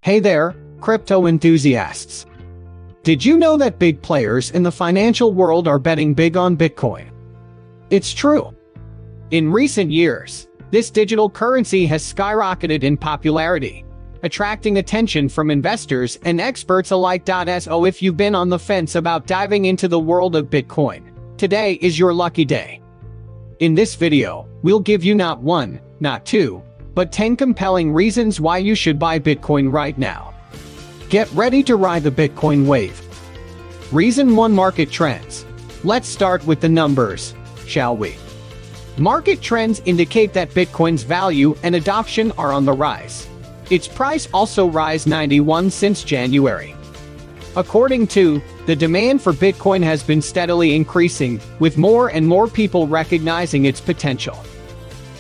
Hey there, crypto enthusiasts. Did you know that big players in the financial world are betting big on Bitcoin? It's true. In recent years, this digital currency has skyrocketed in popularity, attracting attention from investors and experts alike. So if you've been on the fence about diving into the world of Bitcoin, today is your lucky day. In this video, we'll give you not one, not two, but 10 compelling reasons why you should buy Bitcoin right now. Get ready to ride the Bitcoin wave. Reason 1: Market trends. Let's start with the numbers, shall we? Market trends indicate that Bitcoin's value and adoption are on the rise. Its price also rise 91 since January. According to the demand for Bitcoin has been steadily increasing, with more and more people recognizing its potential.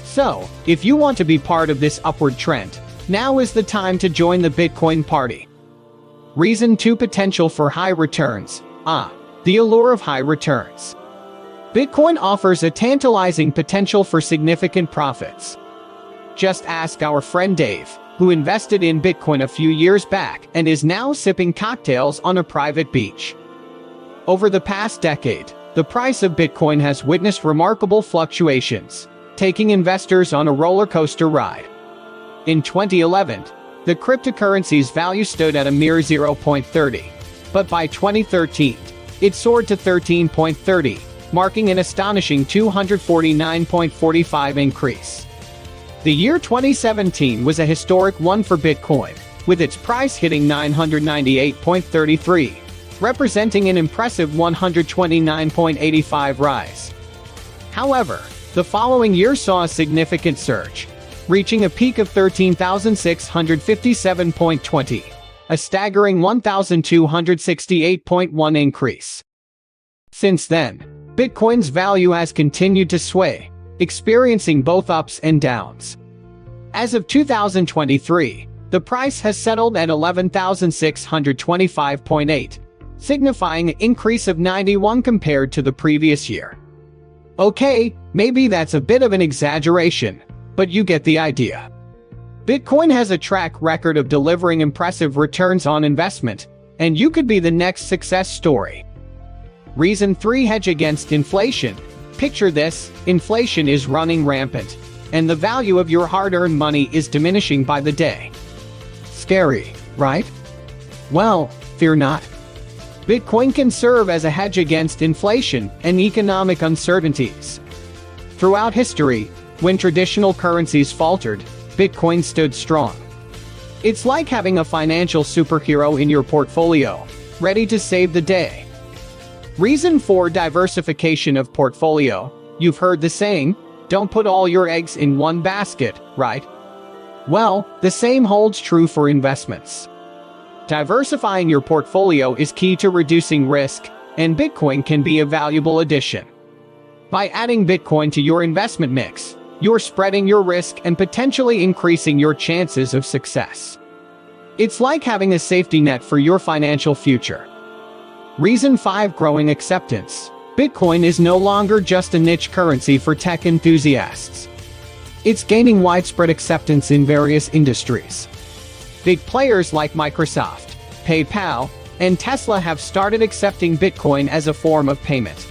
So, if you want to be part of this upward trend, now is the time to join the Bitcoin party. Reason 2: Potential for high returns. The allure of high returns. Bitcoin offers a tantalizing potential for significant profits. Just ask our friend Dave, who invested in Bitcoin a few years back and is now sipping cocktails on a private beach. Over the past decade, the price of Bitcoin has witnessed remarkable fluctuations, taking investors on a roller coaster ride. In 2011, the cryptocurrency's value stood at a mere 0.30, but by 2013, it soared to 13.30, marking an astonishing 249.45 increase. The year 2017 was a historic one for Bitcoin, with its price hitting 998.33, representing an impressive 129.85 rise. However, the following year saw a significant surge, reaching a peak of 13,657.20, a staggering 1,268.1 increase. Since then, Bitcoin's value has continued to sway, experiencing both ups and downs. As of 2023, the price has settled at 11,625.8, signifying an increase of 91 compared to the previous year. Okay, maybe that's a bit of an exaggeration, but you get the idea. Bitcoin has a track record of delivering impressive returns on investment, and you could be the next success story. Reason 3: Hedge against inflation. Picture this: inflation is running rampant, and the value of your hard-earned money is diminishing by the day. Scary, right? Well, fear not. Bitcoin can serve as a hedge against inflation and economic uncertainties. Throughout history, when traditional currencies faltered, Bitcoin stood strong. It's like having a financial superhero in your portfolio, ready to save the day. Reason 4: Diversification of portfolio. You've heard the saying, don't put all your eggs in one basket, right? Well, the same holds true for investments. Diversifying your portfolio is key to reducing risk, and Bitcoin can be a valuable addition. By adding Bitcoin to your investment mix, you're spreading your risk and potentially increasing your chances of success. It's like having a safety net for your financial future. Reason 5: Growing acceptance. Bitcoin is no longer just a niche currency for tech enthusiasts. It's gaining widespread acceptance in various industries. Big players like Microsoft, PayPal, and Tesla have started accepting Bitcoin as a form of payment.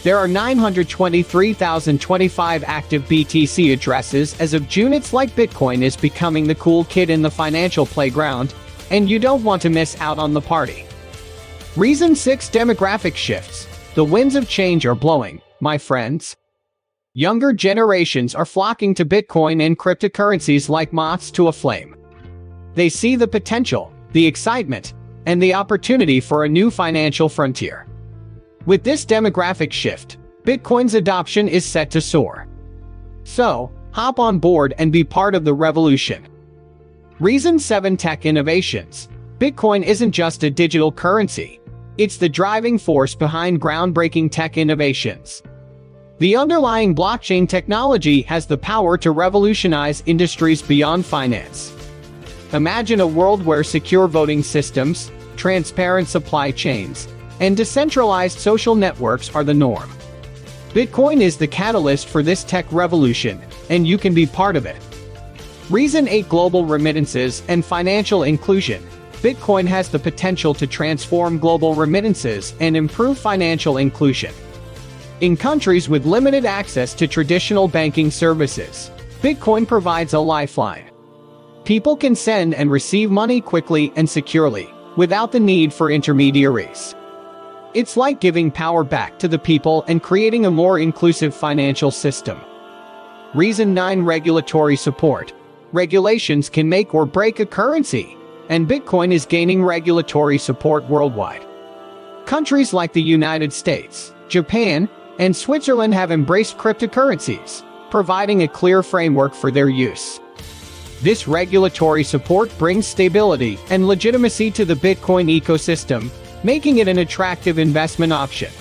There are 923,025 active BTC addresses as of June. It's like Bitcoin is becoming the cool kid in the financial playground, and you don't want to miss out on the party. Reason 6: Demographic shifts. The winds of change are blowing, my friends. Younger generations are flocking to Bitcoin and cryptocurrencies like moths to a flame. They see the potential, the excitement, and the opportunity for a new financial frontier. With this demographic shift, Bitcoin's adoption is set to soar. So, hop on board and be part of the revolution. Reason 7: Tech innovations. Bitcoin isn't just a digital currency. It's the driving force behind groundbreaking tech innovations. The underlying blockchain technology has the power to revolutionize industries beyond finance. Imagine a world where secure voting systems, transparent supply chains, and decentralized social networks are the norm. Bitcoin is the catalyst for this tech revolution, and you can be part of it. Reason 8. Global remittances and financial inclusion. Bitcoin has the potential to transform global remittances and improve financial inclusion. In countries with limited access to traditional banking services, Bitcoin provides a lifeline. People can send and receive money quickly and securely, without the need for intermediaries. It's like giving power back to the people and creating a more inclusive financial system. Reason 9. Regulatory support. Regulations can make or break a currency, and Bitcoin is gaining regulatory support worldwide. Countries like the United States, Japan, and Switzerland have embraced cryptocurrencies, providing a clear framework for their use. This regulatory support brings stability and legitimacy to the Bitcoin ecosystem, making it an attractive investment option.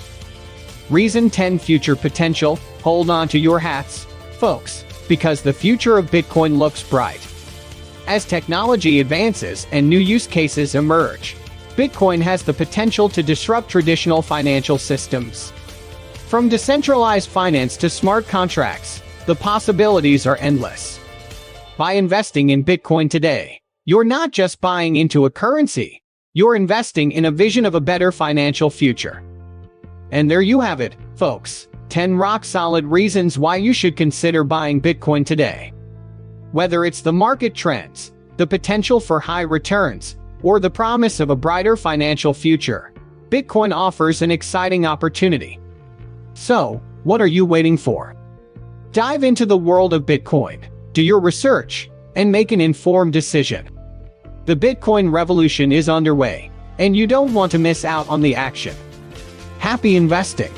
Reason 10. Future potential. Hold on to your hats, folks, because the future of Bitcoin looks bright. As technology advances and new use cases emerge, Bitcoin has the potential to disrupt traditional financial systems. From decentralized finance to smart contracts, the possibilities are endless. By investing in Bitcoin today, you're not just buying into a currency, you're investing in a vision of a better financial future. And there you have it, folks. 10 rock-solid reasons why you should consider buying Bitcoin today. Whether it's the market trends, the potential for high returns, or the promise of a brighter financial future, Bitcoin offers an exciting opportunity. So, what are you waiting for? Dive into the world of Bitcoin, do your research, and make an informed decision. The Bitcoin revolution is underway, and you don't want to miss out on the action. Happy investing!